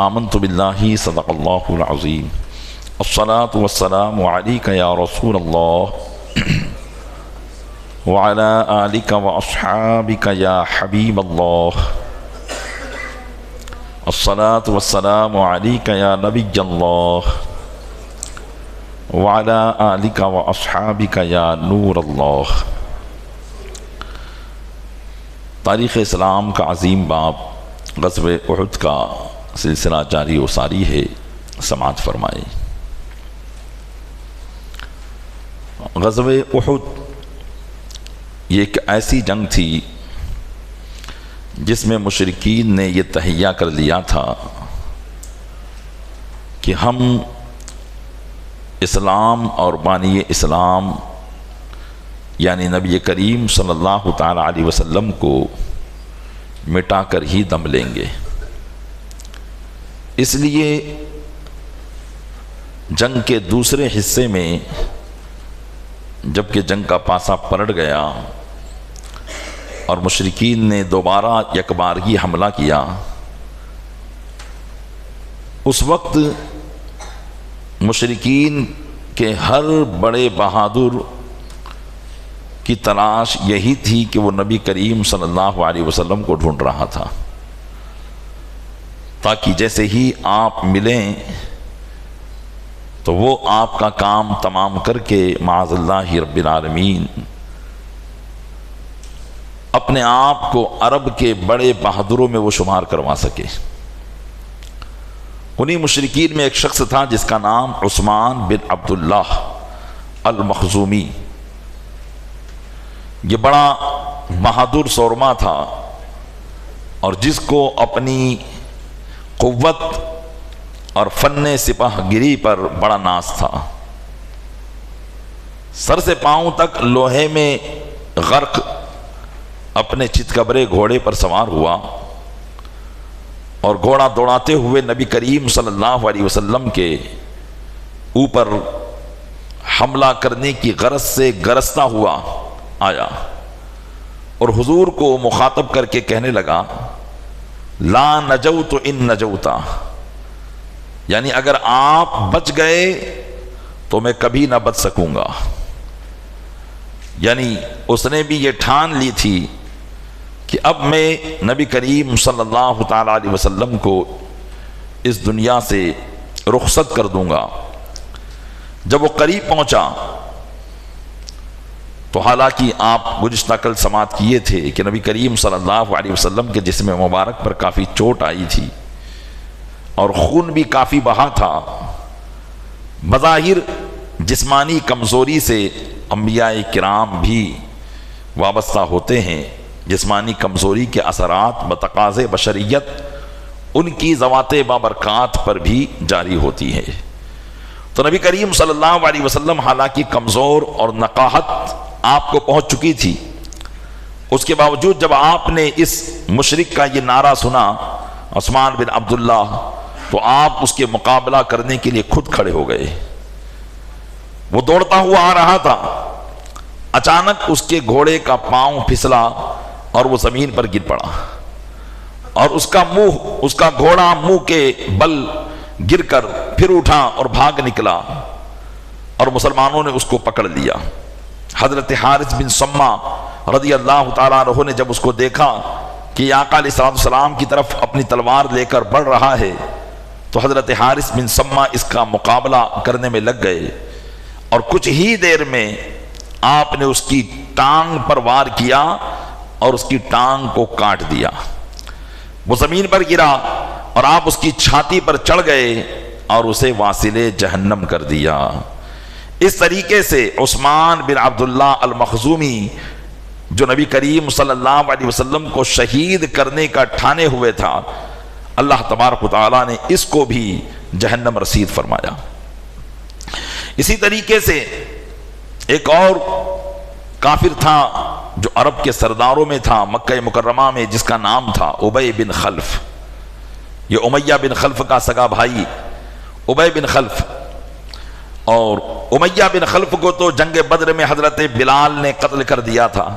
آمنت باللہ صدق اللہ العظیم الصلاة والسلام علیک یا رسول اللہ وعلی آلک واصحابک یا حبیب اللہ الصلاة والسلام علیک یا نبی اللہ وعلی آلک واصحابک یا نور اللہ۔ تاریخ اسلام کا عظیم باب غزوہ احد کا سلسلہ جاری و ساری ہے، سماعت فرمائے۔ غزوہ احد یہ ایک ایسی جنگ تھی جس میں مشرکین نے یہ تہیہ کر لیا تھا کہ ہم اسلام اور بانی اسلام یعنی نبی کریم صلی اللہ تعالی علیہ وسلم کو مٹا کر ہی دم لیں گے۔ اس لیے جنگ کے دوسرے حصے میں جب کہ جنگ کا پاسا پلٹ گیا اور مشرکین نے دوبارہ یکبارگی حملہ کیا، اس وقت مشرکین کے ہر بڑے بہادر کی تلاش یہی تھی کہ وہ نبی کریم صلی اللہ علیہ وسلم کو ڈھونڈ رہا تھا، تاکہ جیسے ہی آپ ملیں تو وہ آپ کا کام تمام کر کے معاذ اللہ رب العالمین اپنے آپ کو عرب کے بڑے بہادروں میں وہ شمار کروا سکے۔ انہی مشرکین میں ایک شخص تھا جس کا نام عثمان بن عبداللہ المخزومی۔ یہ بڑا بہادر سورما تھا اور جس کو اپنی قوت اور فن سپاہ گری پر بڑا ناز تھا۔ سر سے پاؤں تک لوہے میں غرق اپنے چتکبرے گھوڑے پر سوار ہوا اور گھوڑا دوڑاتے ہوئے نبی کریم صلی اللہ علیہ وسلم کے اوپر حملہ کرنے کی غرض سے گرجتا ہوا آیا اور حضور کو مخاطب کر کے کہنے لگا لا نجوت ان نجوتا، یعنی اگر آپ بچ گئے تو میں کبھی نہ بچ سکوں گا۔ یعنی اس نے بھی یہ ٹھان لی تھی کہ اب میں نبی کریم صلی اللہ تعالی علیہ وسلم کو اس دنیا سے رخصت کر دوں گا۔ جب وہ قریب پہنچا تو حالانکہ آپ گزشتہ کل سماعت کیے تھے کہ نبی کریم صلی اللہ علیہ وسلم کے جسم مبارک پر کافی چوٹ آئی تھی اور خون بھی کافی بہا تھا۔ بظاہر جسمانی کمزوری سے انبیاء کرام بھی وابستہ ہوتے ہیں، جسمانی کمزوری کے اثرات بتقاضے بشریت ان کی ذوات بابرکات پر بھی جاری ہوتی ہے۔ تو نبی کریم صلی اللہ علیہ وسلم حالانکہ کمزور اور نقاہت آپ کو پہنچ چکی تھی، اس کے باوجود جب آپ نے اس مشرک کا یہ نعرہ سنا عثمان بن عبداللہ، تو آپ اس کے مقابلہ کرنے کے لیے خود کھڑے ہو گئے۔ وہ دوڑتا ہوا آ رہا تھا، اچانک اس کے گھوڑے کا پاؤں پھسلا اور وہ زمین پر گر پڑا اور اس کا گھوڑا منہ کے بل گر کر پھر اٹھا اور بھاگ نکلا اور مسلمانوں نے اس کو پکڑ لیا۔ حضرت حارث بن سما رضی اللہ تعالیٰ عنہ نے جب اس کو دیکھا کہ آقا علیہ السلام کی طرف اپنی تلوار لے کر بڑھ رہا ہے تو حضرت حارث بن سما اس کا مقابلہ کرنے میں لگ گئے اور کچھ ہی دیر میں آپ نے اس کی ٹانگ پر وار کیا اور اس کی ٹانگ کو کاٹ دیا۔ وہ زمین پر گرا اور آپ اس کی چھاتی پر چڑھ گئے اور اسے واصل جہنم کر دیا۔ اس طریقے سے عثمان بن عبداللہ المخزومی جو نبی کریم صلی اللہ علیہ وسلم کو شہید کرنے کا ٹھانے ہوئے تھا، اللہ تبارک و تعالیٰ نے اس کو بھی جہنم رسید فرمایا۔ اسی طریقے سے ایک اور کافر تھا جو عرب کے سرداروں میں تھا مکہ مکرمہ میں، جس کا نام تھا ابی بن خلف۔ یہ امیہ بن خلف کا سگا بھائی ابی بن خلف، اور امیہ بن خلف کو تو جنگ بدر میں حضرت بلال نے قتل کر دیا تھا،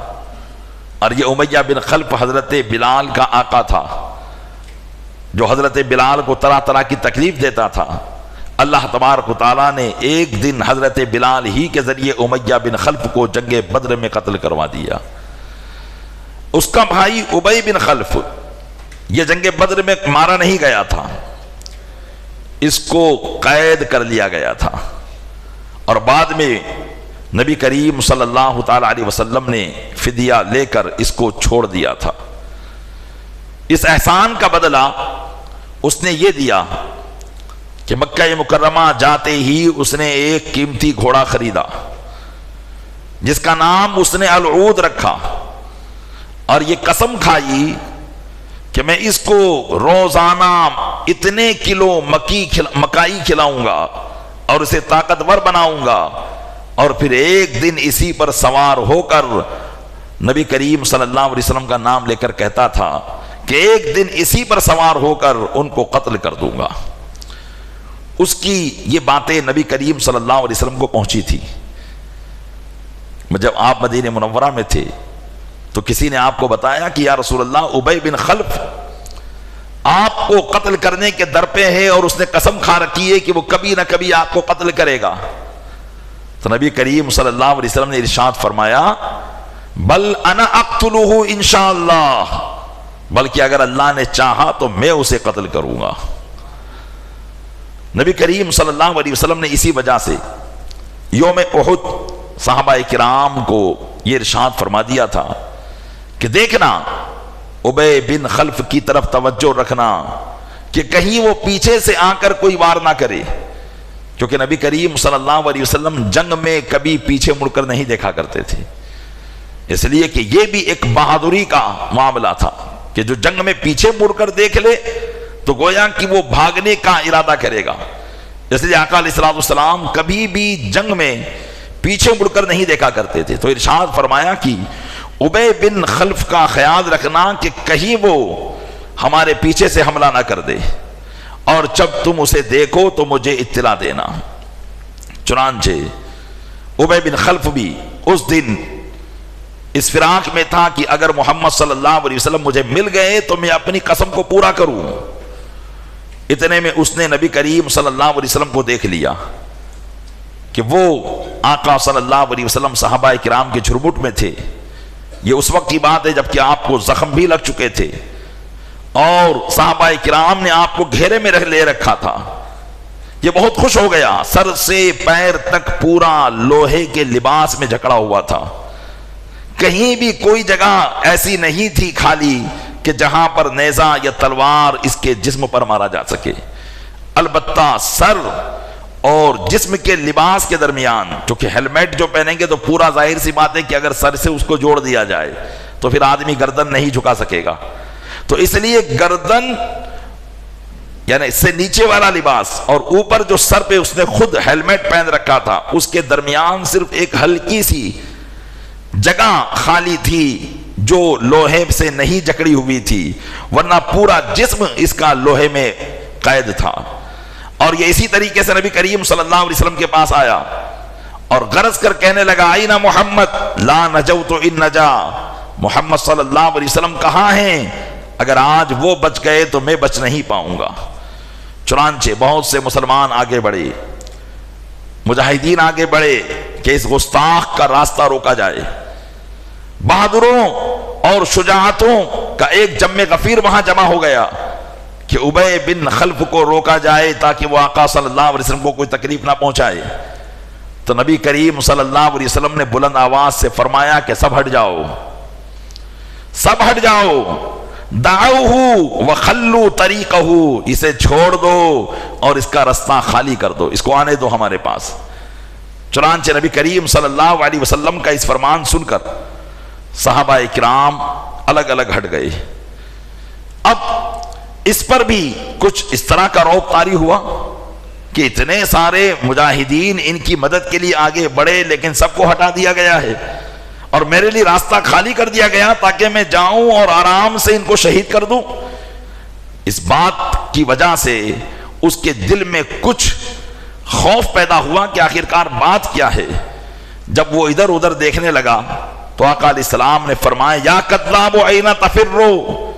اور یہ امیہ بن خلف حضرت بلال کا آقا تھا۔ جو حضرت بلال کو طرح طرح کی تکلیف دیتا تھا، اللہ تبارک و تعالیٰ نے ایک دن حضرت بلال ہی کے ذریعے امیہ بن خلف کو جنگ بدر میں قتل کروا دیا۔ اس کا بھائی ابی بن خلف یہ جنگ بدر میں مارا نہیں گیا تھا، اس کو قید کر لیا گیا تھا، اور بعد میں نبی کریم صلی اللہ تعالی علیہ وسلم نے فدیہ لے کر اس کو چھوڑ دیا تھا۔ اس احسان کا بدلہ اس نے یہ دیا کہ مکہ مکرمہ جاتے ہی اس نے ایک قیمتی گھوڑا خریدا جس کا نام اس نے العود رکھا، اور یہ قسم کھائی کہ میں اس کو روزانہ اتنے کلو مکائی کھلاؤں گا اور اسے طاقتور بناؤں گا، اور پھر ایک دن اسی پر سوار ہو کر نبی کریم صلی اللہ علیہ وسلم کا نام لے کر کہتا تھا کہ ایک دن اسی پر سوار ہو کر ان کو قتل کر دوں گا۔ اس کی یہ باتیں نبی کریم صلی اللہ علیہ وسلم کو پہنچی تھی۔ جب آپ مدینہ منورہ میں تھے تو کسی نے آپ کو بتایا کہ یا رسول اللہ ابی بن خلف آپ کو قتل کرنے کے در پہ ہے، اور اس نے قسم کھا رکھی ہے کہ وہ کبھی نہ کبھی آپ کو قتل کرے گا۔ تو نبی کریم صلی اللہ علیہ وسلم نے ارشاد فرمایا بل انا اقتلہ انشاءاللہ، بلکہ اگر اللہ نے چاہا تو میں اسے قتل کروں گا۔ نبی کریم صلی اللہ علیہ وسلم نے اسی وجہ سے یوم احد صحابہ کرام کو یہ ارشاد فرما دیا تھا کہ دیکھنا ابی بن خلف کی طرف توجہ رکھنا کہ کہیں وہ پیچھے سے آ کر کوئی وار نہ کرے، کیونکہ نبی کریم صلی اللہ علیہ وسلم جنگ میں کبھی پیچھے مڑ کر نہیں دیکھا کرتے تھے، اس لیے کہ یہ بھی ایک بہادری کا معاملہ تھا کہ جو جنگ میں پیچھے مڑ کر دیکھ لے تو گویا کہ وہ بھاگنے کا ارادہ کرے گا۔ اس لیے آقا علیہ السلام کبھی بھی جنگ میں پیچھے مڑ کر نہیں دیکھا کرتے تھے۔ تو ارشاد فرمایا کہ ابی بن خلف کا خیال رکھنا کہ کہیں وہ ہمارے پیچھے سے حملہ نہ کر دے، اور جب تم اسے دیکھو تو مجھے اطلاع دینا۔ چنانچہ ابی بن خلف بھی اس دن اس فراق میں تھا کہ اگر محمد صلی اللہ علیہ وسلم مجھے مل گئے تو میں اپنی قسم کو پورا کروں۔ اتنے میں اس نے نبی کریم صلی اللہ علیہ وسلم کو دیکھ لیا کہ وہ آقا صلی اللہ علیہ وسلم صحابہ کرام کے جھرمٹ میں تھے۔ یہ اس وقت کی بات ہے جبکہ آپ کو زخم بھی لگ چکے تھے، اور صحابہ کرام نے آپ کو گھیرے میں لے رکھا تھا۔ یہ بہت خوش ہو گیا، سر سے پیر تک پورا لوہے کے لباس میں جکڑا ہوا تھا، کہیں بھی کوئی جگہ ایسی نہیں تھی خالی کہ جہاں پر نیزہ یا تلوار اس کے جسم پر مارا جا سکے۔ البتہ سر اور جسم کے لباس کے درمیان، چونکہ ہیلمیٹ جو پہنیں گے تو پورا ظاہر سی بات ہے کہ اگر سر سے اس کو جوڑ دیا جائے تو پھر آدمی گردن نہیں جھکا سکے گا، تو اس لیے گردن یعنی اس سے نیچے والا لباس اور اوپر جو سر پہ اس نے خود ہیلمیٹ پہن رکھا تھا اس کے درمیان صرف ایک ہلکی سی جگہ خالی تھی جو لوہے سے نہیں جکڑی ہوئی تھی، ورنہ پورا جسم اس کا لوہے میں قید تھا۔ اور یہ اسی طریقے سے نبی کریم صلی اللہ علیہ وسلم کے پاس آیا اور غرض کر کہنے لگا آئین محمد لا نجوت ان نجا، محمد صلی اللہ علیہ وسلم کہاں ہیں؟ اگر آج وہ بچ گئے تو میں بچ نہیں پاؤں گا۔ چنانچہ بہت سے مسلمان آگے بڑھے، مجاہدین آگے بڑھے کہ اس گستاخ کا راستہ روکا جائے۔ بہادروں اور شجاعتوں کا ایک جم غفیر وہاں جمع ہو گیا کہ ابی بن خلف کو روکا جائے تاکہ وہ آقا صلی اللہ علیہ وسلم کو کوئی تکلیف نہ پہنچائے۔ تو نبی کریم صلی اللہ علیہ وسلم نے بلند آواز سے فرمایا کہ سب ہٹ جاؤ، سب ہٹ جاؤ، دعوہ وخلوا طریقہ، اسے چھوڑ دو اور اس کا رستہ خالی کر دو، اس کو آنے دو ہمارے پاس۔ چنانچہ نبی کریم صلی اللہ علیہ وسلم کا اس فرمان سن کر صحابہ کرام الگ الگ ہٹ گئے۔ اب اس پر بھی کچھ اس طرح کا رعب طاری ہوا کہ اتنے سارے مجاہدین ان کی مدد کے لیے آگے بڑھے لیکن سب کو ہٹا دیا گیا ہے، اور میرے لیے راستہ خالی کر دیا گیا تاکہ میں جاؤں اور آرام سے ان کو شہید کر دوں۔ اس بات کی وجہ سے اس کے دل میں کچھ خوف پیدا ہوا کہ آخرکار بات کیا ہے۔ جب وہ ادھر ادھر دیکھنے لگا تو آقا علیہ السلام نے فرمایا یا کذاب این تفروا،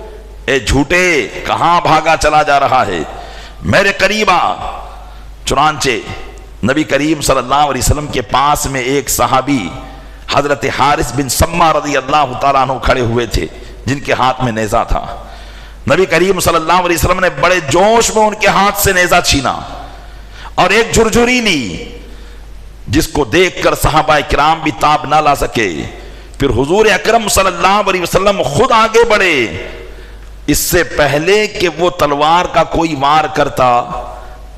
اے جھوٹے کہاں بھاگا چلا جا رہا ہے، میرے قریب آ۔ چنانچہ نبی کریم صلی اللہ علیہ وسلم کے پاس میں ایک صحابی حضرت حارث بن سما رضی اللہ تعالیٰ عنہ کھڑے ہوئے تھے، جن کے ہاتھ میں نیزہ تھا۔ نبی کریم صلی اللہ علیہ وسلم نے بڑے جوش میں ان کے ہاتھ سے نیزہ چھینا اور ایک جھرجھری لی، جس کو دیکھ کر صحابہ کرام بھی تاب نہ لا سکے۔ پھر حضور اکرم صلی اللہ علیہ وسلم خود آگے بڑھے۔ اس سے پہلے کہ وہ تلوار کا کوئی وار کرتا،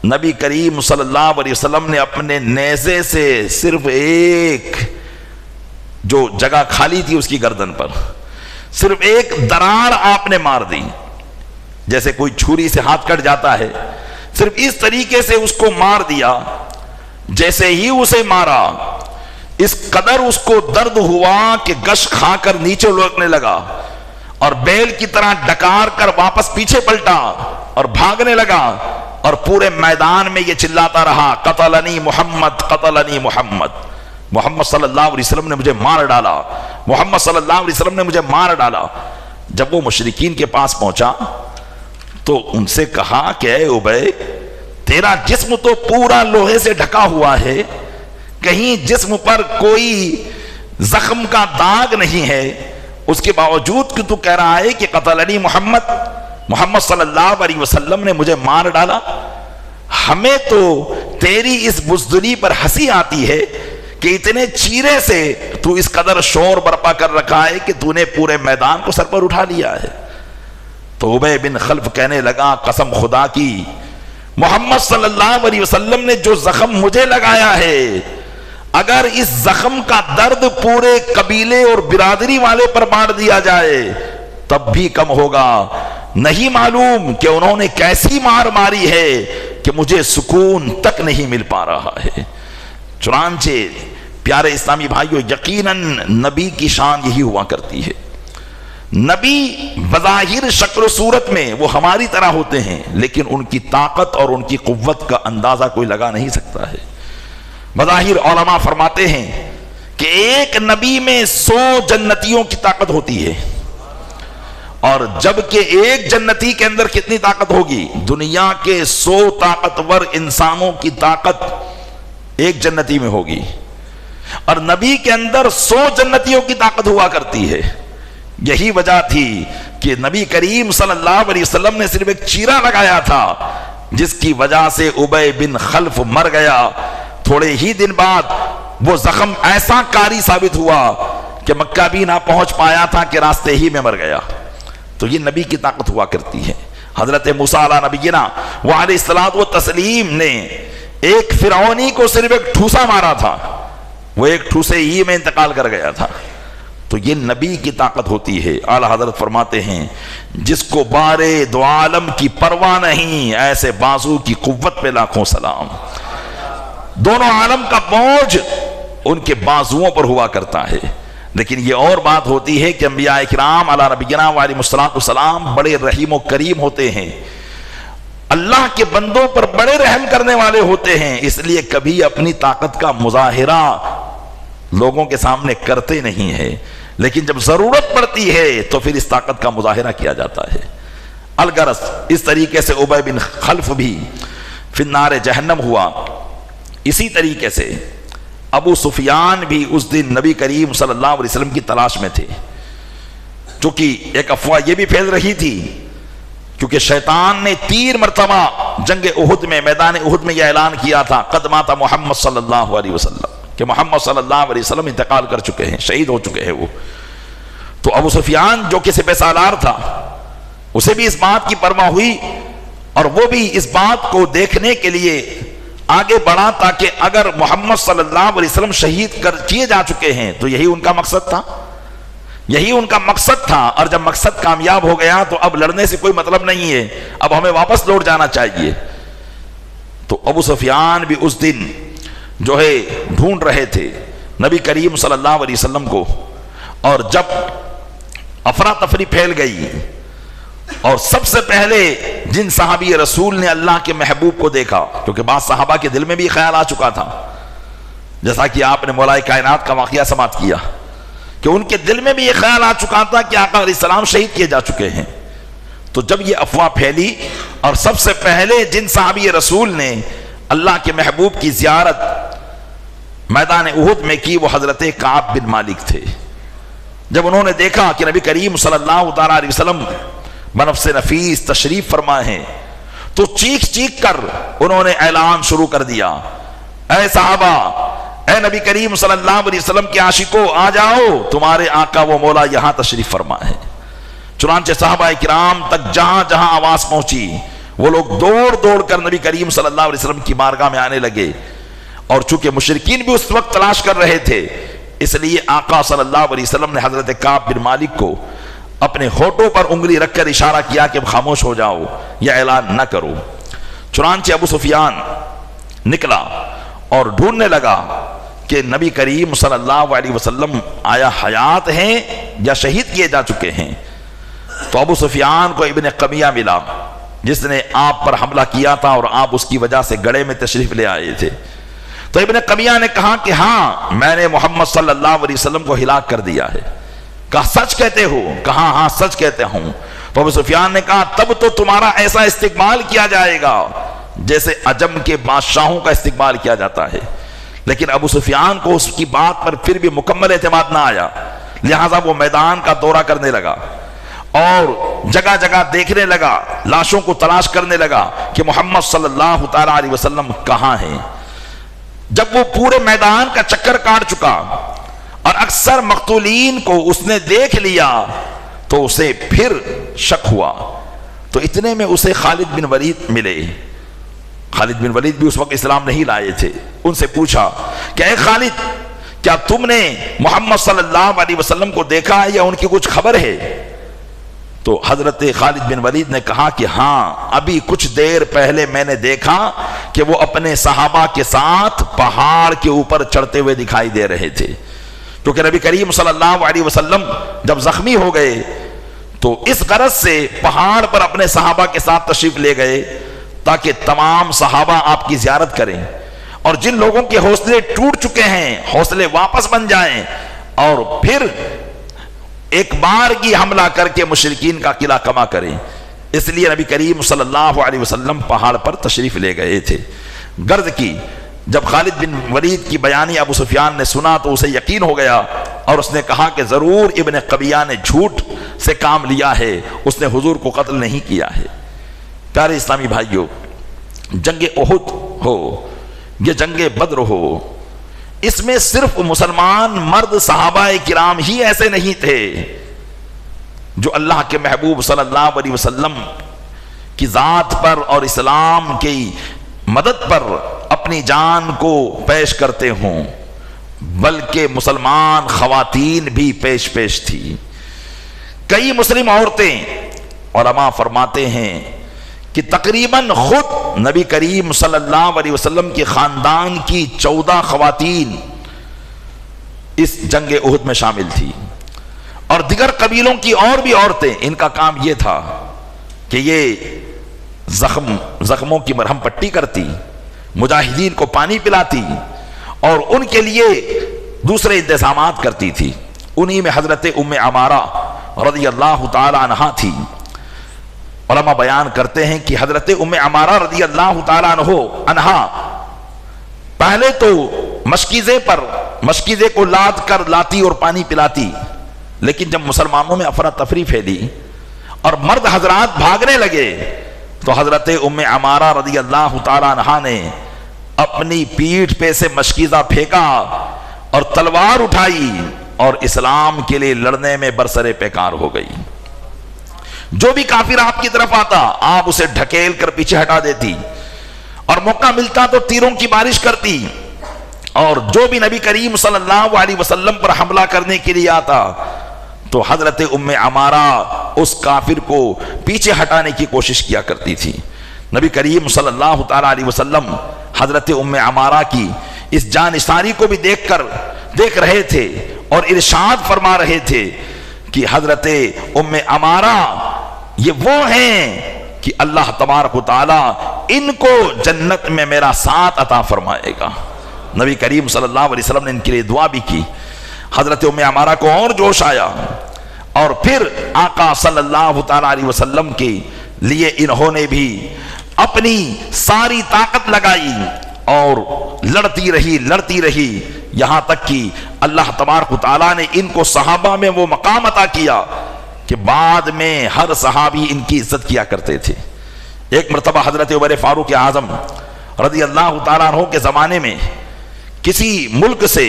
نبی کریم صلی اللہ علیہ وسلم نے اپنے نیزے سے صرف ایک جو جگہ خالی تھی اس کی گردن پر صرف ایک درار آپ نے مار دی، جیسے کوئی چھری سے ہاتھ کٹ جاتا ہے، صرف اس طریقے سے اس کو مار دیا۔ جیسے ہی اسے مارا، اس قدر اس کو درد ہوا کہ گش کھا کر نیچے لڑکنے لگا اور بیل کی طرح ڈکار کر واپس پیچھے پلٹا اور بھاگنے لگا، اور پورے میدان میں یہ چلاتا رہا، قتلنی محمد قتلنی محمد، محمد صلی اللہ علیہ وسلم نے مجھے مار ڈالا، محمد صلی اللہ علیہ وسلم نے مجھے مار ڈالا۔ جب وہ مشرکین کے پاس پہنچا تو ان سے کہا کہ اے ابے، تیرا جسم تو پورا لوہے سے ڈھکا ہوا ہے، کہیں جسم پر کوئی زخم کا داغ نہیں ہے، اس کے باوجود کہ تو کہہ رہا ہے کہ قتلنی محمد، محمد صلی اللہ علیہ وسلم نے مجھے مار ڈالا۔ ہمیں تو تیری اس بزدلی پر ہنسی آتی ہے کہ اتنے چیرے سے تو اس قدر شور برپا کر رکھا ہے کہ تو نے پورے میدان کو سر پر اٹھا لیا ہے۔ تو ابی بن خلف کہنے لگا، قسم خدا کی، محمد صلی اللہ علیہ وسلم نے جو زخم مجھے لگایا ہے، اگر اس زخم کا درد پورے قبیلے اور برادری والے پر بانٹ دیا جائے تب بھی کم ہوگا۔ نہیں معلوم کہ انہوں نے کیسی مار ماری ہے کہ مجھے سکون تک نہیں مل پا رہا ہے۔ چنانچہ پیارے اسلامی بھائیو، یقیناً نبی کی شان یہی ہوا کرتی ہے۔ نبی بظاہر شکل و صورت میں وہ ہماری طرح ہوتے ہیں، لیکن ان کی طاقت اور ان کی قوت کا اندازہ کوئی لگا نہیں سکتا ہے۔ بظاہر علماء فرماتے ہیں کہ ایک نبی میں 100 جنتیوں کی طاقت ہوتی ہے، اور جبکہ ایک جنتی کے اندر کتنی طاقت ہوگی؟ دنیا کے 100 طاقتور انسانوں کی طاقت ایک جنتی میں ہوگی، اور نبی کے اندر 100 جنتیوں کی طاقت ہوا کرتی ہے۔ یہی وجہ تھی کہ نبی کریم صلی اللہ علیہ وسلم نے صرف ایک چیرا لگایا تھا، جس کی وجہ سے ابی بن خلف مر گیا۔ تھوڑے ہی دن بعد وہ زخم ایسا کاری ثابت ہوا کہ مکہ بھی نہ پہنچ پایا تھا کہ راستے ہی میں مر گیا۔ تو یہ نبی کی طاقت ہوا کرتی ہے۔ حضرت موسیٰ علیہ نبینا وعلیہ الصلوۃ والتسلیم نے ایک فرعونی کو صرف ایک ٹھوسا مارا تھا، وہ ایک ٹھوسے ہی میں انتقال کر گیا تھا۔ تو یہ نبی کی طاقت ہوتی ہے۔ اعلیٰ حضرت فرماتے ہیں، جس کو بارے دو عالم کی پرواہ نہیں، ایسے بازو کی قوت پہ لاکھوں سلام۔ دونوں عالم کا بوجھ ان کے بازوؤں پر ہوا کرتا ہے۔ لیکن یہ اور بات ہوتی ہے کہ انبیاء اکرام علیہ نبینا علیہ السلام بڑے رحیم و کریم ہوتے ہیں، اللہ کے بندوں پر بڑے رحم کرنے والے ہوتے ہیں، اس لیے کبھی اپنی طاقت کا مظاہرہ لوگوں کے سامنے کرتے نہیں ہیں، لیکن جب ضرورت پڑتی ہے تو پھر اس طاقت کا مظاہرہ کیا جاتا ہے۔ الغرض اس طریقے سے ابی بن خلف بھی فی النار جہنم ہوا۔ اسی طریقے سے ابو سفیان بھی اس دن نبی کریم صلی اللہ علیہ وسلم کی تلاش میں تھے، چونکہ ایک افواہ یہ بھی پھیل رہی تھی، کیونکہ شیطان نے 3 مرتبہ جنگ احد میں، میدان احد میں یہ اعلان کیا تھا، قد مات محمد صلی اللہ علیہ وسلم، کہ محمد صلی اللہ علیہ وسلم انتقال کر چکے ہیں، شہید ہو چکے ہیں وہ۔ تو ابو سفیان جو کہ سپہ سالار تھا، اسے بھی اس بات کی پرواہ ہوئی، اور وہ بھی اس بات کو دیکھنے کے لیے آگے بڑھا تاکہ اگر محمد صلی اللہ علیہ وسلم شہید کیے جا چکے ہیں تو یہی ان کا مقصد تھا، یہی ان کا مقصد تھا، اور جب مقصد کامیاب ہو گیا تو اب لڑنے سے کوئی مطلب نہیں ہے، اب ہمیں واپس لوٹ جانا چاہیے۔ تو ابو سفیان بھی اس دن جو ہے ڈھونڈ رہے تھے نبی کریم صلی اللہ علیہ وسلم کو، اور جب افراتفری پھیل گئی اور سب سے پہلے جن صحابی رسول نے اللہ کے محبوب کو دیکھا، کیونکہ بعض صحابہ کے دل میں بھی خیال آ چکا تھا، جیسا کہ آپ نے مولا کائنات کا واقعہ سماعت کیا کہ ان کے دل میں بھی یہ خیال آ چکا تھا کہ آقا علیہ السلام شہید کیے جا چکے ہیں، تو جب یہ افواہ پھیلی اور سب سے پہلے جن صحابی رسول نے اللہ کے محبوب کی زیارت میدان احد میں کی وہ حضرت کعب بن مالک تھے۔ جب انہوں نے دیکھا کہ نبی کریم صلی اللہ تعالیٰ علیہ وسلم بنفس نفیس تشریف فرمائے ہیں تو چیخ چیخ کر انہوں نے اعلان شروع کر دیا، اے صحابہ، اے نبی کریم صلی اللہ علیہ وسلم کے عاشقوں، آ جاؤ، تمہارے آقا و مولا یہاں تشریف فرما ہے۔ چنانچہ صحابہ کرام تک جہاں جہاں آواز پہنچی وہ لوگ دوڑ دوڑ کر نبی کریم صلی اللہ علیہ وسلم کی بارگاہ میں آنے لگے، اور چونکہ مشرکین بھی اس وقت تلاش کر رہے تھے اس لیے آقا صلی اللہ علیہ وسلم نے حضرت کعب بن مالک کو اپنے ہونٹوں پر انگلی رکھ کر اشارہ کیا کہ خاموش ہو جاؤ، یہ اعلان نہ کرو۔ چنانچہ ابو سفیان نکلا اور ڈھونڈنے لگا کہ نبی کریم صلی اللہ علیہ وسلم آیا حیات ہیں یا شہید کیے جا چکے ہیں۔ تو ابو سفیان کو ابن قمیہ ملا جس نے آپ پر حملہ کیا تھا اور آپ اس کی وجہ سے گڑھے میں تشریف لے آئے تھے۔ تو ابن قمیہ نے کہا کہ ہاں، میں نے محمد صلی اللہ علیہ وسلم کو ہلاک کر دیا ہے۔ کہا سچ کہتے ہو؟ کہا ہاں سچ کہتے ہوں۔ تو ابو سفیان نے کہا تب تو تمہارا ایسا استقبال کیا جائے گا جیسے عجم کے بادشاہوں کا استقبال کیا جاتا ہے۔ لیکن ابو سفیان کو اس کی بات پر پھر بھی مکمل اعتماد نہ آیا، لہٰذا وہ میدان کا دورہ کرنے لگا اور جگہ جگہ دیکھنے لگا، لاشوں کو تلاش کرنے لگا کہ محمد صلی اللہ تعالیٰ علیہ وسلم کہاں ہیں۔ جب وہ پورے میدان کا چکر کاٹ چکا اور اکثر مقتولین کو اس نے دیکھ لیا تو اسے پھر شک ہوا، تو اتنے میں اسے خالد بن ولید ملے۔ خالد بن ولید بھی اس وقت اسلام نہیں لائے تھے۔ ان سے پوچھا کہ اے خالد، کیا تم نے محمد صلی اللہ علیہ وسلم کو دیکھا ہے یا ان کی کچھ خبر ہے؟ تو حضرت خالد بن ولید نے کہا کہ ہاں، ابھی کچھ دیر پہلے میں نے دیکھا کہ وہ اپنے صحابہ کے ساتھ پہاڑ کے اوپر چڑھتے ہوئے دکھائی دے رہے تھے، کیونکہ نبی کریم صلی اللہ علیہ وسلم جب زخمی ہو گئے تو اس غرض سے پہاڑ پر اپنے صحابہ کے ساتھ تشریف لے گئے تاکہ تمام صحابہ آپ کی زیارت کریں، اور جن لوگوں کے حوصلے ٹوٹ چکے ہیں حوصلے واپس بن جائیں اور پھر ایک بار کی حملہ کر کے مشرکین کا قلعہ کما کریں۔ اس لیے نبی کریم صلی اللہ علیہ وسلم پہاڑ پر تشریف لے گئے تھے۔ غرض کی جب خالد بن ولید کی بیانی ابو سفیان نے سنا تو اسے یقین ہو گیا اور اس نے کہا کہ ضرور ابن قبیہ نے جھوٹ سے کام لیا ہے، اس نے حضور کو قتل نہیں کیا ہے۔ پیارے اسلامی بھائیوں، جنگ احد ہو یہ جنگ بدر ہو، اس میں صرف مسلمان مرد صحابہ کرام ہی ایسے نہیں تھے جو اللہ کے محبوب صلی اللہ علیہ وسلم کی ذات پر اور اسلام کی مدد پر اپنی جان کو پیش کرتے ہوں، بلکہ مسلمان خواتین بھی پیش تھی۔ کئی مسلم عورتیں، علماء فرماتے ہیں کہ تقریباً خود نبی کریم صلی اللہ علیہ وسلم کے خاندان کی 14 خواتین اس جنگ احد میں شامل تھی، اور دیگر قبیلوں کی اور بھی عورتیں، ان کا کام یہ تھا کہ یہ زخموں کی مرہم پٹی کرتی، مجاہدین کو پانی پلاتی اور ان کے لیے دوسرے انتظامات کرتی تھی۔ انہی میں حضرت ام عمارہ رضی اللہ تعالی عنہا تھی۔ علماء بیان کرتے ہیں کہ حضرت ام عمارہ رضی اللہ تعالیٰ عنہا پہلے تو مشکیزے کو لاد کر لاتی اور پانی پلاتی، لیکن جب مسلمانوں میں افراتفری پھیلی اور مرد حضرات بھاگنے لگے تو حضرت ام عمارہ رضی اللہ تعالیٰ عنہا نے اپنی پیٹھ پہ سے مشکیزہ پھینکا اور تلوار اٹھائی اور اسلام کے لیے لڑنے میں برسر پیکار ہو گئی۔ جو بھی کافر آپ کی طرف آتا آپ اسے ڈھکیل کر پیچھے ہٹا دیتی، اور موقع ملتا تو تیروں کی بارش کرتی، اور جو بھی نبی کریم صلی اللہ علیہ وسلم پر حملہ کرنے کے لیے آتا تو حضرت ام عمارہ اس کافر کو پیچھے ہٹانے کی کوشش کیا کرتی تھی۔ نبی کریم صلی اللہ تعالیٰ علیہ وسلم حضرت ام عمارہ کی اس جانثاری کو بھی دیکھ رہے تھے اور ارشاد فرما رہے تھے کہ حضرت ام عمارہ یہ وہ ہیں کہ اللہ تبارک و تعالی ان کو جنت میں میرا ساتھ عطا فرمائے گا۔ نبی کریم صلی اللہ علیہ وسلم نے ان کے لیے دعا بھی کی۔ حضرت ام عمارہ کو اور جوش آیا اور پھر آقا صلی اللہ تعالی علیہ وسلم کے لیے انہوں نے بھی اپنی ساری طاقت لگائی اور لڑتی رہی یہاں تک کہ اللہ تبارک و تعالیٰ نے ان کو صحابہ میں وہ مقام عطا کیا کہ بعد میں ہر صحابی ان کی عزت کیا کرتے تھے۔ ایک مرتبہ حضرت عمر فاروق اعظم رضی اللہ تعالیٰ عنہ کے زمانے میں کسی ملک سے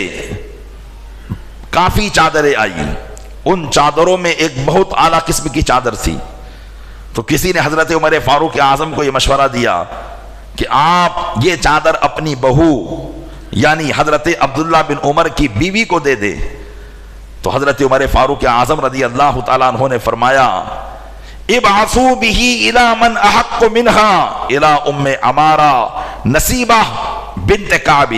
کافی چادریں آئی، ان چادروں میں ایک بہت اعلیٰ قسم کی چادر تھی، تو کسی نے حضرت عمر فاروق اعظم کو یہ مشورہ دیا کہ آپ یہ چادر اپنی بہو یعنی حضرت عبداللہ بن عمر کی بیوی کو دے دے۔ تو حضرت عمر فاروق اعظم رضی اللہ تعالیٰ عنہ نے فرمایا ابعثوا به الى من احق منها الى ام عمارہ نصیبہ بنت کعب۔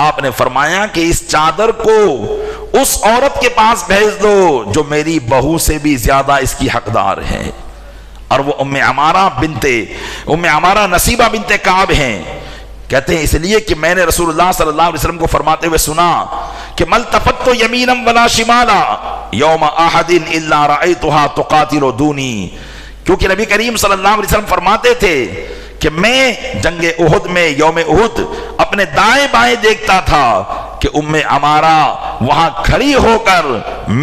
آپ نے فرمایا کہ اس چادر کو اس عورت کے پاس بھیج دو جو میری بہو سے بھی زیادہ اس کی حقدار ہے، اور وہ ام عمارہ نصیبہ بنت کعب ہیں۔ کہتے ہیں اس لیے کہ میں نے رسول اللہ صلی اللہ علیہ وسلم کو فرماتے ہوئے سنا کہ ملتفت یمینا ولا شمالا یوم احد الا رأیتها تقاتل دونی، کیونکہ نبی کریم صلی اللہ علیہ وسلم فرماتے تھے کہ میں جنگ احد میں یوم احد اپنے دائیں بائیں دیکھتا تھا کہ ام عمارہ وہاں کھڑی ہو کر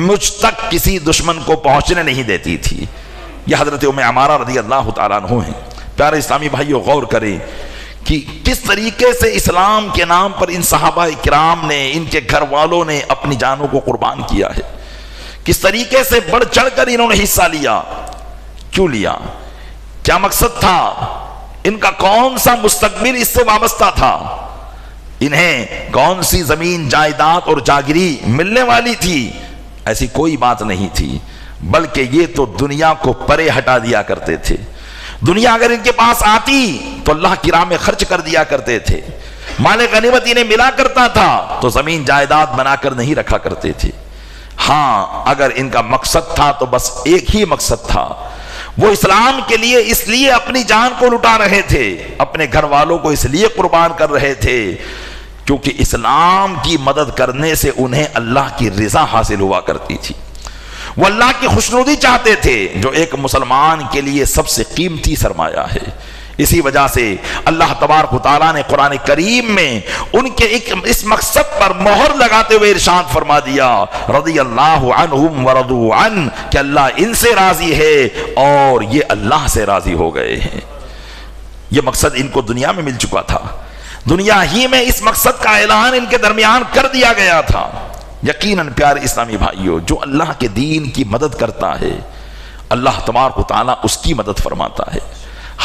مجھ تک کسی دشمن کو پہنچنے نہیں دیتی تھی۔ یہ حضرت ام عمارہ رضی اللہ تعالیٰ عنہ ہیں۔ پیارے اسلامی بھائیو، غور کریں کہ کس طریقے سے اسلام کے نام پر ان صحابہ کرام نے، ان کے گھر والوں نے اپنی جانوں کو قربان کیا ہے، کس طریقے سے بڑھ چڑھ کر انہوں نے حصہ لیا۔ کیوں لیا؟ کیا مقصد تھا؟ ان کا کون سا مستقبل اس سے وابستہ تھا؟ انہیں کون سی زمین جائیداد اور جاگیری ملنے والی تھی؟ ایسی کوئی بات نہیں تھی، بلکہ یہ تو دنیا کو پرے ہٹا دیا کرتے تھے۔ دنیا اگر ان کے پاس آتی تو اللہ کی راہ میں خرچ کر دیا کرتے تھے، مال غنیمت انہیں ملا کرتا تھا تو زمین جائیداد بنا کر نہیں رکھا کرتے تھے۔ ہاں، اگر ان کا مقصد تھا تو بس ایک ہی مقصد تھا، وہ اسلام کے لیے اس لیے اپنی جان کو لٹا رہے تھے، اپنے گھر والوں کو اس لیے قربان کر رہے تھے کیونکہ اسلام کی مدد کرنے سے انہیں اللہ کی رضا حاصل ہوا کرتی تھی۔ وہ اللہ کی خوشنودی چاہتے تھے جو ایک مسلمان کے لیے سب سے قیمتی سرمایہ ہے۔ اسی وجہ سے اللہ تبارک و تعالیٰ نے قرآن کریم میں ان کے اس مقصد پر مہر لگاتے ہوئے ارشاد فرما دیا رضی اللہ عنہم ورضوا عنہ، کہ اللہ ان سے راضی ہے اور یہ اللہ سے راضی ہو گئے ہیں۔ یہ مقصد ان کو دنیا میں مل چکا تھا، دنیا ہی میں اس مقصد کا اعلان ان کے درمیان کر دیا گیا تھا۔ یقیناً پیارے اسلامی بھائیوں، جو اللہ کے دین کی مدد کرتا ہے اللہ تبارک و تعالیٰ اس کی مدد فرماتا ہے۔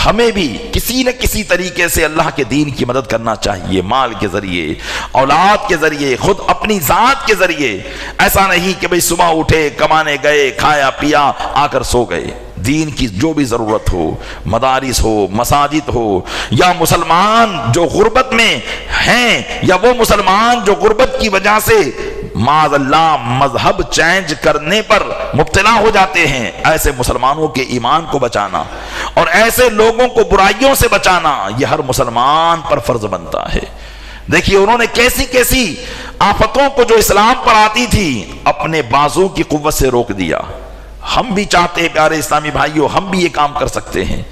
ہمیں بھی کسی نہ کسی طریقے سے اللہ کے دین کی مدد کرنا چاہیے، مال کے ذریعے، اولاد کے ذریعے، خود اپنی ذات کے ذریعے۔ ایسا نہیں کہ بھئی صبح اٹھے، کمانے گئے، کھایا پیا، آ کر سو گئے۔ دین کی جو بھی ضرورت ہو، مدارس ہو، مساجد ہو، یا مسلمان جو غربت میں ہیں، یا وہ مسلمان جو غربت کی وجہ سے معاذ اللہ مذہب چینج کرنے پر مبتلا ہو جاتے ہیں، ایسے مسلمانوں کے ایمان کو بچانا اور ایسے لوگوں کو برائیوں سے بچانا یہ ہر مسلمان پر فرض بنتا ہے۔ دیکھیے انہوں نے کیسی کیسی آفتوں کو جو اسلام پر آتی تھی اپنے بازو کی قوت سے روک دیا۔ ہم بھی چاہتے ہیں پیارے اسلامی بھائیوں، ہم بھی یہ کام کر سکتے ہیں۔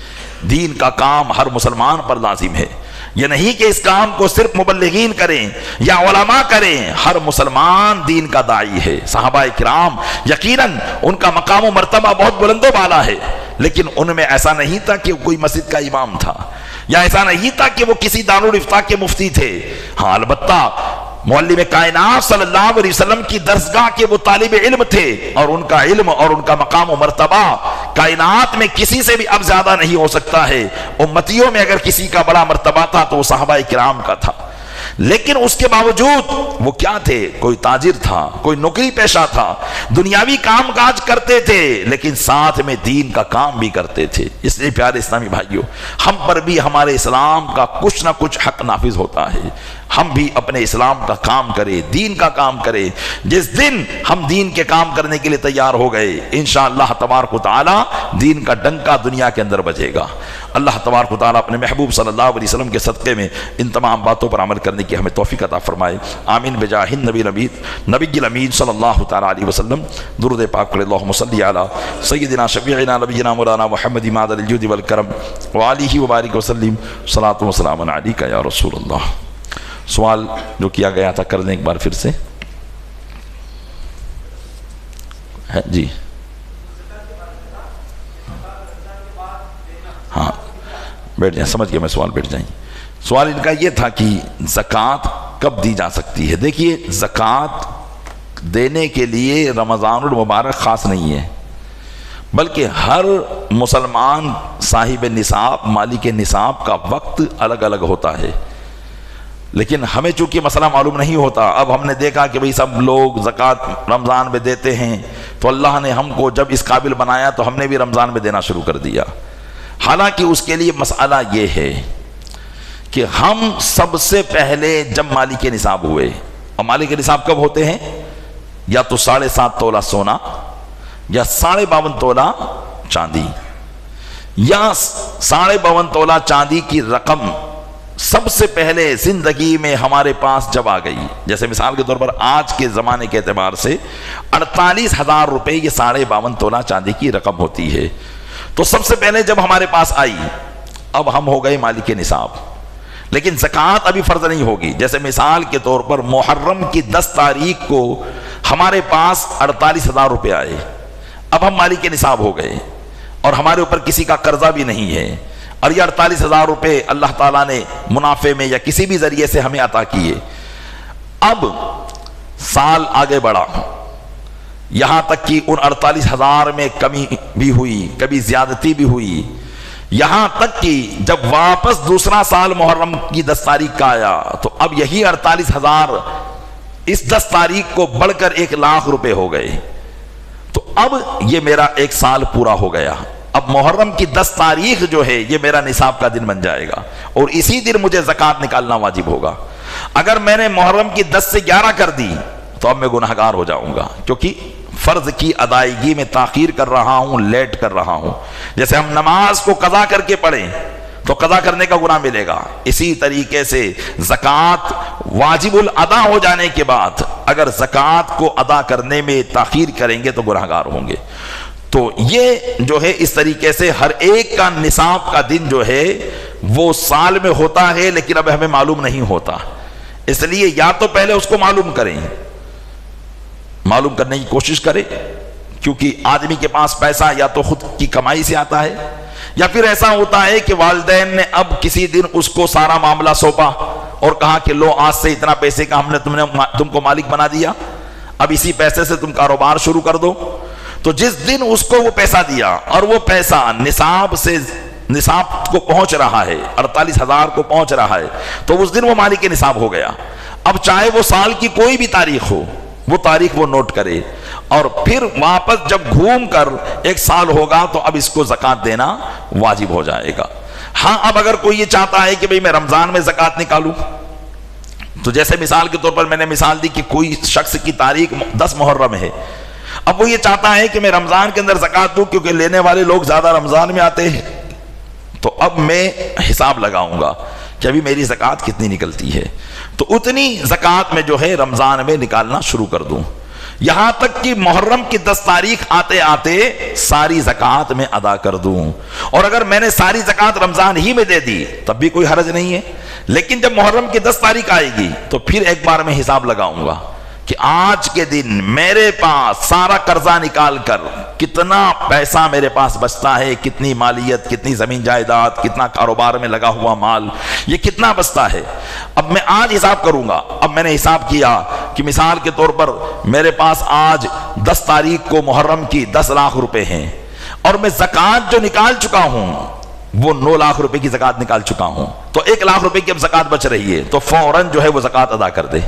دین کا کام ہر مسلمان پر لازم ہے، یہ نہیں کہ اس کام کو صرف مبلغین کریں یا علماء کریں، ہر مسلمان دین کا داعی ہے۔ صحابہ کرام یقیناً ان کا مقام و مرتبہ بہت بلند و بالا ہے، لیکن ان میں ایسا نہیں تھا کہ کوئی مسجد کا امام تھا، یا ایسا نہیں تھا کہ وہ کسی دارالافتاء کے مفتی تھے۔ ہاں البتہ معلم کائنات صلی اللہ علیہ وسلم کی درسگاہ کے وہ طالب علم تھے، اور ان کا علم اور ان کا مقام و مرتبہ کائنات میں کسی سے بھی اب زیادہ نہیں ہو سکتا ہے۔ امتیوں میں اگر کسی کا بڑا مرتبہ تھا تو وہ صحابہ کرام کا تھا، لیکن اس کے باوجود وہ کیا تھے؟ کوئی تاجر تھا، کوئی نوکری پیشہ تھا، دنیاوی کام کاج کرتے تھے لیکن ساتھ میں دین کا کام بھی کرتے تھے۔ اس لیے پیارے اسلامی بھائیوں، ہم پر بھی ہمارے اسلام کا کچھ نہ کچھ حق نافذ ہوتا ہے۔ ہم بھی اپنے اسلام کا کام کریں، دین کا کام کریں۔ جس دن ہم دین کے کام کرنے کے لیے تیار ہو گئے، انشاءاللہ تبارک و تعالی دین کا ڈنکا دنیا کے اندر بجے گا۔ اللہ تبارک و تعالی اپنے محبوب صلی اللہ علیہ وسلم کے صدقے میں ان تمام باتوں پر عمل کرنے کی ہمیں توفیق عطا فرمائے، آمین بجاہ النبی الامین صلی اللہ تعالی علیہ وسلم۔ درود پاک پڑھیں، اللہم صلی علی سیدنا شفیعنا نبینا مولانا محمد معدن الجود والکرم وآلہ وبارک وسلم، صلاۃ و سلام علیک یا رسول اللہ۔ سوال جو کیا گیا تھا کر دیں ایک بار پھر سے، جی ہاں بیٹھ جائیں، سمجھ گیا میں سوال، بیٹھ جائیں۔ سوال ان کا یہ تھا کہ زکوٰۃ کب دی جا سکتی ہے؟ دیکھیے، زکوٰۃ دینے کے لیے رمضان المبارک خاص نہیں ہے، بلکہ ہر مسلمان صاحب نصاب، مالک نصاب کا وقت الگ الگ ہوتا ہے۔ لیکن ہمیں چونکہ مسئلہ معلوم نہیں ہوتا، اب ہم نے دیکھا کہ بھئی سب لوگ زکوٰۃ رمضان میں دیتے ہیں، تو اللہ نے ہم کو جب اس قابل بنایا تو ہم نے بھی رمضان میں دینا شروع کر دیا۔ حالانکہ اس کے لیے مسئلہ یہ ہے کہ ہم سب سے پہلے جب مالک نصاب ہوئے، اور مالک نصاب کب ہوتے ہیں؟ یا تو 7.5 تولہ سونا، یا 52.5 تولہ چاندی، یا 52.5 تولہ چاندی کی رقم سب سے پہلے زندگی میں ہمارے پاس جب آ گئی۔ جیسے مثال کے طور پر آج کے زمانے کے اعتبار سے 48,000 روپے یہ 52.5 تولہ چاندی کی رقم ہوتی ہے۔ تو سب سے پہلے جب ہمارے پاس آئی، اب ہم ہو گئے مالک نصاب، لیکن زکوٰۃ ابھی فرض نہیں ہوگی۔ جیسے مثال کے طور پر محرم کی 10 تاریخ کو ہمارے پاس 48,000 روپے آئے، اب ہم مالک نصاب ہو گئے، اور ہمارے اوپر کسی کا قرضہ بھی نہیں ہے، اور یہ 48,000 روپے اللہ تعالیٰ نے منافع میں یا کسی بھی ذریعے سے ہمیں عطا کیے۔ اب سال آگے بڑھا، یہاں تک کہ ان 48,000 میں کمی بھی ہوئی، کبھی زیادتی بھی ہوئی، یہاں تک کہ جب واپس دوسرا سال محرم کی 10 تاریخ کا آیا تو اب یہی 48,000 اس 10 تاریخ کو بڑھ کر 1,00,000 روپے ہو گئے۔ تو اب یہ میرا 1 سال پورا ہو گیا۔ اب محرم کی 10 تاریخ جو ہے یہ میرا نصاب کا دن بن جائے گا، اور اسی دن مجھے زکوٰۃ نکالنا واجب ہوگا۔ اگر میں نے محرم کی 10 سے 11 کر دی تو اب میں گنہگار ہو جاؤں گا، کیونکہ فرض کی ادائیگی میں تاخیر کر رہا ہوں، لیٹ کر رہا ہوں۔ جیسے ہم نماز کو قضا کر کے پڑھیں تو قضا کرنے کا گناہ ملے گا، اسی طریقے سے زکوٰۃ واجب الادا ہو جانے کے بعد اگر زکوٰۃ کو ادا کرنے میں تاخیر کریں گے تو گنہگار ہوں گے۔ تو یہ جو ہے اس طریقے سے ہر ایک کا نصاب کا دن جو ہے وہ سال میں ہوتا ہے، لیکن اب ہمیں معلوم نہیں ہوتا۔ اس لیے یا تو پہلے اس کو معلوم کریں، معلوم کرنے کی کوشش کریں، کیونکہ آدمی کے پاس پیسہ یا تو خود کی کمائی سے آتا ہے، یا پھر ایسا ہوتا ہے کہ والدین نے اب کسی دن اس کو سارا معاملہ سونپا اور کہا کہ لو آج سے اتنا پیسے کا ہم نے تم کو مالک بنا دیا، اب اسی پیسے سے تم کاروبار شروع کر دو۔ تو جس دن اس کو وہ پیسہ دیا اور وہ پیسہ نصاب کو پہنچ رہا ہے، 48,000 کو پہنچ رہا ہے، تو اس دن وہ مالک نصاب ہو گیا۔ اب چاہے وہ سال کی کوئی بھی تاریخ ہو، وہ تاریخ وہ نوٹ کرے، اور پھر واپس جب گھوم کر 1 سال ہوگا تو اب اس کو زکوٰۃ دینا واجب ہو جائے گا۔ ہاں، اب اگر کوئی یہ چاہتا ہے کہ بھئی میں رمضان میں زکوٰۃ نکالوں، تو جیسے مثال کے طور پر میں نے مثال دی کہ کوئی شخص کی تاریخ 10 محرم ہے، اب وہ یہ چاہتا ہے کہ میں رمضان کے اندر زکوٰۃ دوں کیونکہ لینے والے لوگ زیادہ رمضان میں آتے ہیں، تو اب میں حساب لگاؤں گا کہ ابھی میری زکوٰۃ کتنی نکلتی ہے، تو اتنی زکوٰۃ میں جو ہے رمضان میں نکالنا شروع کر دوں، یہاں تک کہ محرم کی 10 تاریخ آتے آتے ساری زکوٰۃ میں ادا کر دوں۔ اور اگر میں نے ساری زکوٰۃ رمضان ہی میں دے دی تب بھی کوئی حرج نہیں ہے، لیکن جب محرم کی 10 تاریخ آئے گی تو پھر ایک بار میں حساب لگاؤں گا کہ آج کے دن میرے پاس سارا قرضہ نکال کر کتنا پیسہ میرے پاس بچتا ہے، کتنی مالیت، کتنی زمین جائیداد، کتنا کاروبار میں لگا ہوا مال، یہ کتنا بچتا ہے۔ اب میں آج حساب کروں گا۔ اب میں نے حساب کیا کہ مثال کے طور پر میرے پاس آج 10 تاریخ کو محرم کی 10 لاکھ روپے ہیں، اور میں زکوٰۃ جو نکال چکا ہوں وہ 9 لاکھ روپے کی زکوٰۃ نکال چکا ہوں، تو 1 لاکھ روپے کی اب زکوٰۃ بچ رہی ہے، تو فوراً جو ہے وہ زکوٰۃ ادا کر دے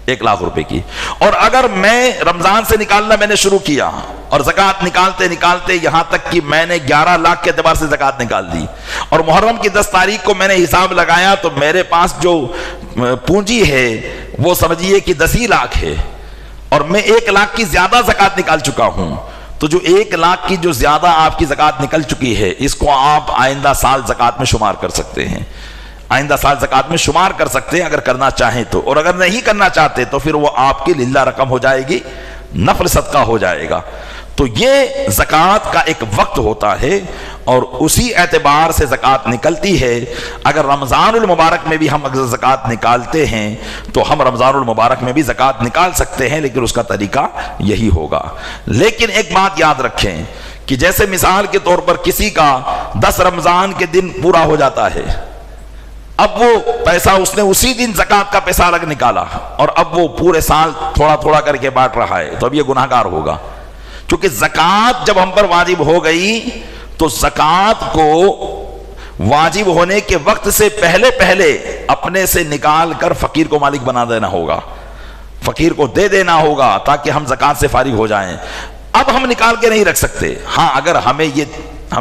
1 لاکھ روپے کی۔ اور اگر میں رمضان سے نکالنا میں نے شروع کیا اور زکوٰۃ نکالتے نکالتے یہاں تک کہ میں نے 11 لاکھ کے اعتبار سے زکوٰۃ نکال دی، اور محرم کی 10 تاریخ کو میں نے حساب لگایا تو میرے پاس جو پونجی ہے وہ سمجھیے کہ 10 لاکھ ہے اور میں 1 لاکھ کی زیادہ زکوٰۃ نکال چکا ہوں، تو جو 1 لاکھ کی جو زیادہ آپ کی زکوٰۃ نکل چکی ہے اس کو آپ آئندہ سال زکوٰۃ میں شمار کر سکتے ہیں، آئندہ سال زکوٰۃ میں شمار کر سکتے ہیں اگر کرنا چاہیں تو، اور اگر نہیں کرنا چاہتے تو پھر وہ آپ کی للہ رقم ہو جائے گی، نفل صدقہ ہو جائے گا۔ تو یہ زکوٰۃ کا ایک وقت ہوتا ہے اور اسی اعتبار سے زکوٰۃ نکلتی ہے۔ اگر رمضان المبارک میں بھی ہم اگر زکوٰۃ نکالتے ہیں تو ہم رمضان المبارک میں بھی زکوٰۃ نکال سکتے ہیں، لیکن اس کا طریقہ یہی ہوگا۔ لیکن ایک بات یاد رکھیں کہ جیسے مثال کے طور پر کسی کا 10 رمضان کے دن پورا ہو جاتا ہے، اب وہ پیسہ اس نے اسی دن زکوٰۃ کا پیسہ الگ نکالا اور اب وہ پورے سال تھوڑا تھوڑا کر کے بانٹ رہا ہے، تو اب یہ گناہ گار ہوگا، کیونکہ زکوٰۃ جب ہم پر واجب ہو گئی تو زکوٰۃ کو واجب ہونے کے وقت سے پہلے اپنے سے نکال کر فقیر کو مالک بنا دینا ہوگا، فقیر کو دے دینا ہوگا تاکہ ہم زکوٰۃ سے فارغ ہو جائیں۔ اب ہم نکال کے نہیں رکھ سکتے، ہاں اگر ہم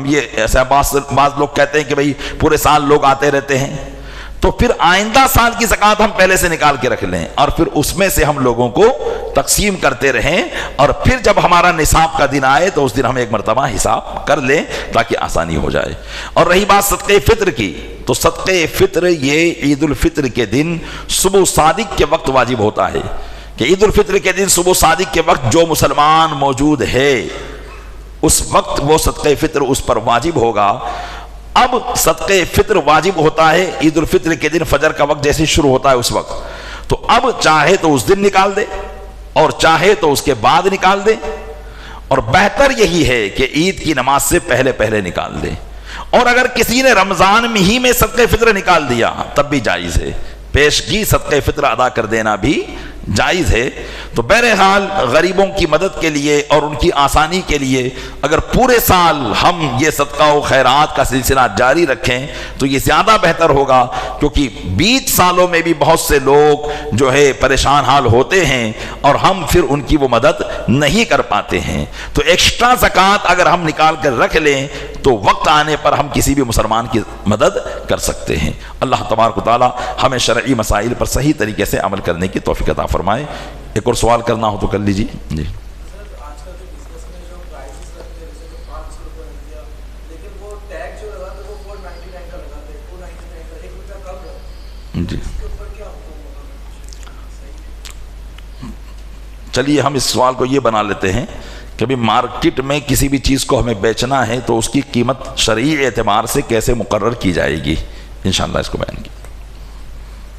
یہ ایسا بعض لوگ کہتے ہیں کہ بھئی پورے سال لوگ آتے رہتے ہیں، تو پھر آئندہ سال کی زکوٰۃ ہم پہلے سے نکال کے رکھ لیں اور پھر اس میں سے ہم لوگوں کو تقسیم کرتے رہیں، اور پھر جب ہمارا نصاب کا دن آئے تو اس دن ہم ایک مرتبہ حساب کر لیں تاکہ آسانی ہو جائے۔ اور رہی بات صدقہ فطر کی، تو صدقہ فطر یہ عید الفطر کے دن صبح صادق کے وقت واجب ہوتا ہے، کہ عید الفطر کے دن صبح صادق کے وقت جو مسلمان موجود ہے اس وقت وہ صدقہ فطر اس پر واجب ہوگا۔ اب صدقہ فطر واجب ہوتا ہے عید الفطر کے دن فجر کا وقت جیسے شروع ہوتا ہے اس وقت، تو اب چاہے تو اس دن نکال دے اور چاہے تو اس کے بعد نکال دے، اور بہتر یہی ہے کہ عید کی نماز سے پہلے نکال دے۔ اور اگر کسی نے رمضان میں ہی میں صدقہ فطر نکال دیا تب بھی جائز ہے، پیشگی صدقہ فطر ادا کر دینا بھی جائز ہے۔ تو بہرحال غریبوں کی مدد کے لیے اور ان کی آسانی کے لیے اگر پورے سال ہم یہ صدقہ و خیرات کا سلسلہ جاری رکھیں تو یہ زیادہ بہتر ہوگا، کیونکہ 20 سالوں میں بھی بہت سے لوگ جو ہے پریشان حال ہوتے ہیں اور ہم پھر ان کی وہ مدد نہیں کر پاتے ہیں۔ تو ایکسٹرا زکوٰۃ اگر ہم نکال کر رکھ لیں تو وقت آنے پر ہم کسی بھی مسلمان کی مدد کر سکتے ہیں۔ اللہ تبارک و تعالی ہمیں شرعی مسائل پر صحیح طریقے سے عمل کرنے کی توفیق عطا فرمائے۔ ایک اور سوال کرنا ہو تو کر لیجیے جی۔ جی چلیے ہم اس سوال کو یہ بنا لیتے ہیں کہ بھی مارکیٹ میں کسی بھی چیز کو ہمیں بیچنا ہے تو اس کی قیمت شرعی اعتبار سے کیسے مقرر کی جائے گی، انشاءاللہ اس کو بیان کی۔